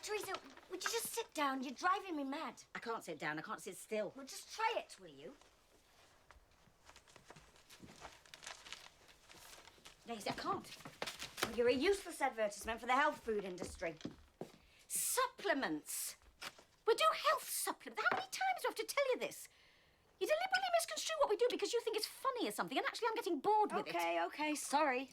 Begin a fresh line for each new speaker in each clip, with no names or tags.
Teresa, would you just sit down? You're driving me mad.
I can't sit down. I can't sit still.
Well, just try it, will you?
Daisy, I can't.
Well, you're a useless advertisement for the health food industry.
Supplements. We do health supplements. How many times do I have to tell you this? You deliberately misconstrue what we do because you think it's funny or something, and actually I'm getting bored with it.
Okay, sorry.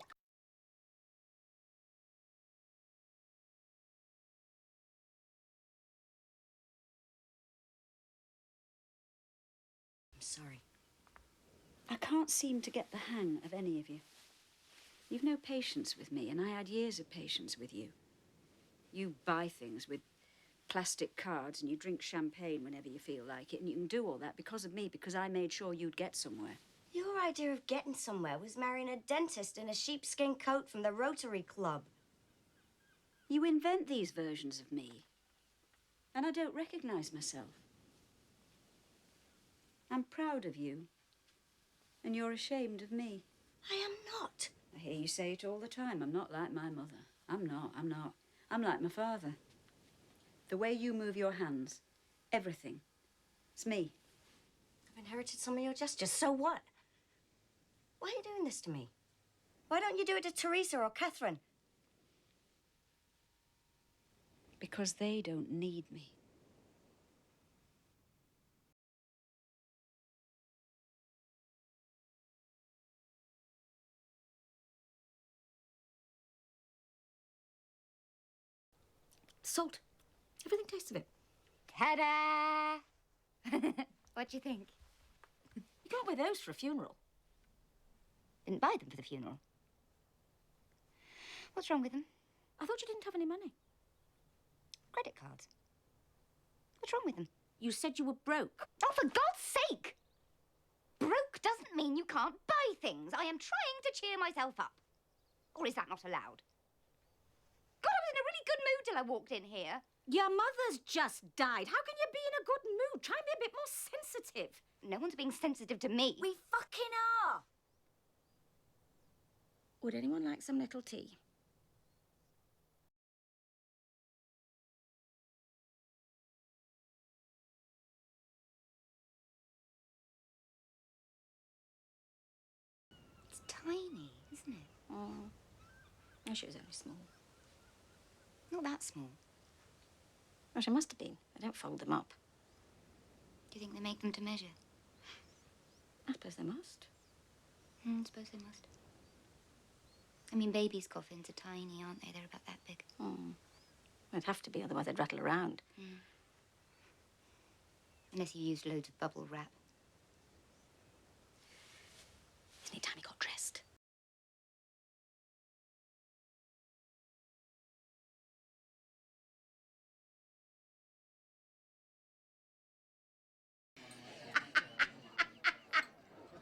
I'm sorry.
I can't seem to get the hang of any of you. You've no patience with me, and I had years of patience with you. You buy things with plastic cards, and you drink champagne whenever you feel like it, and you can do all that because of me, because I made sure you'd get somewhere.
Your idea of getting somewhere was marrying a dentist in a sheepskin coat from the Rotary Club.
You invent these versions of me, and I don't recognize myself. I'm proud of you, and you're ashamed of me.
I am not.
I hear you say it all the time. I'm not like my mother. I'm not. I'm like my father. The way you move your hands, everything. It's me.
I've inherited some of your gestures. So what? Why are you doing this to me? Why don't you do it to Teresa or Catherine?
Because they don't need me.
Salt. Everything tastes of it.
Ta-da! What do you think?
You can't wear those for a funeral.
Didn't buy them for the funeral. What's wrong with them?
I thought you didn't have any money.
Credit cards. What's wrong with them?
You said you were broke.
Oh, for God's sake! Broke doesn't mean you can't buy things. I am trying to cheer myself up. Or is that not allowed? God, I was in a really good mood till I walked in here.
Your mother's just died. How can you be in a good mood? Try and be a bit more sensitive.
No one's being sensitive to me.
We fucking are.
Would anyone like some little tea?
It's tiny, isn't it?
Oh, I wish it was only small.
Not that small.
Well, she must have been. I don't fold them up.
Do you think they make them to measure?
I suppose they must.
I suppose they must. I mean, babies' coffins are tiny, aren't they? They're about that big.
Oh. They'd have to be, otherwise they'd rattle around.
Unless you used loads of bubble wrap.
Any time he got dressed.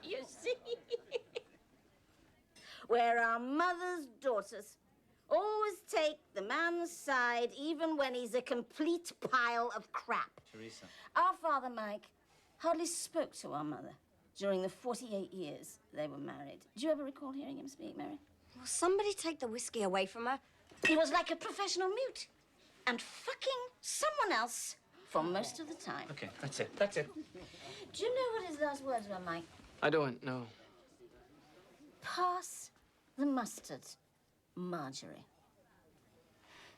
You see? We're our mother's daughters. Always take the man's side, even when he's a complete pile of crap.
Teresa.
Our father, Mike, hardly spoke to our mother during the 48 years they were married. Do you ever recall hearing him speak, Mary?
Will somebody take the whiskey away from her?
He was like a professional mute and fucking someone else for most of the time.
Okay, that's it. That's it.
Do you know what his last words were, Mike?
I don't know.
Pass the mustard, Marjorie.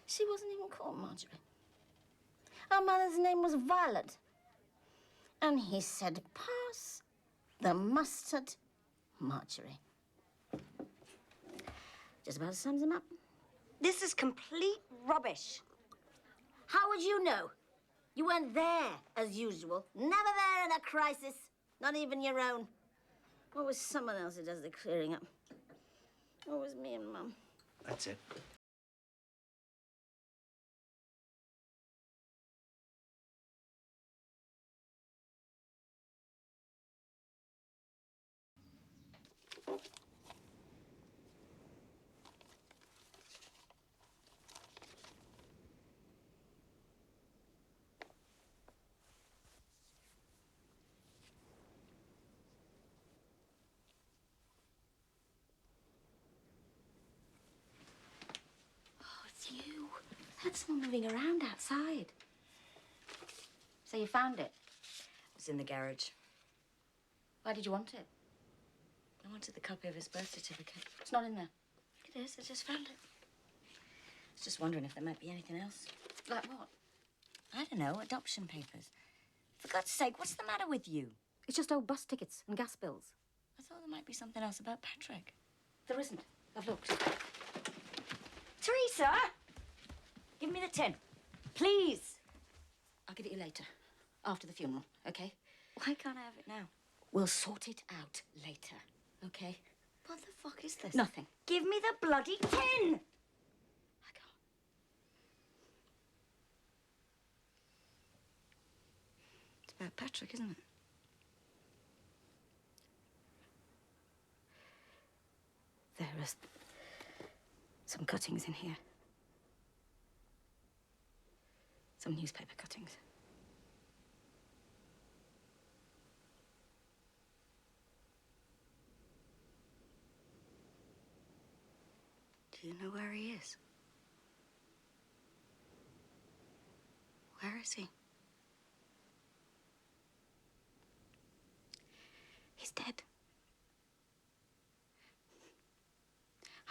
She wasn't even called Marjorie. Our mother's name was Violet. And he said, pass the mustard, Marjorie. Just about sums him up.
This is complete rubbish.
How would you know? You weren't there, as usual. Never there in a crisis. Not even your own. Always someone else who does the clearing up. Always me and Mum.
That's it.
heard someone moving around outside. So you found it?
It was in the garage.
Why did you want it?
I wanted the copy of his birth certificate.
It's not in there.
It is. I just found it. I was just wondering if there might be anything else.
Like what?
I don't know. Adoption papers. For God's sake, what's the matter with you?
It's just old bus tickets and gas bills.
I thought there might be something else about Patrick.
There isn't. I've looked.
Teresa! Give me the tin. Please.
I'll give it you later. After the funeral, okay?
Why can't I have it now?
We'll sort it out later, okay?
What the fuck is this?
Nothing.
Give me the bloody tin!
I can't.
It's about Patrick, isn't it?
There are some cuttings in here. Some newspaper cuttings.
Do you know where he is? Where is he?
He's dead.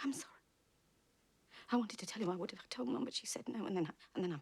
I'm sorry. I wanted to tell you I would have told Mum, but she said no, and then I'm...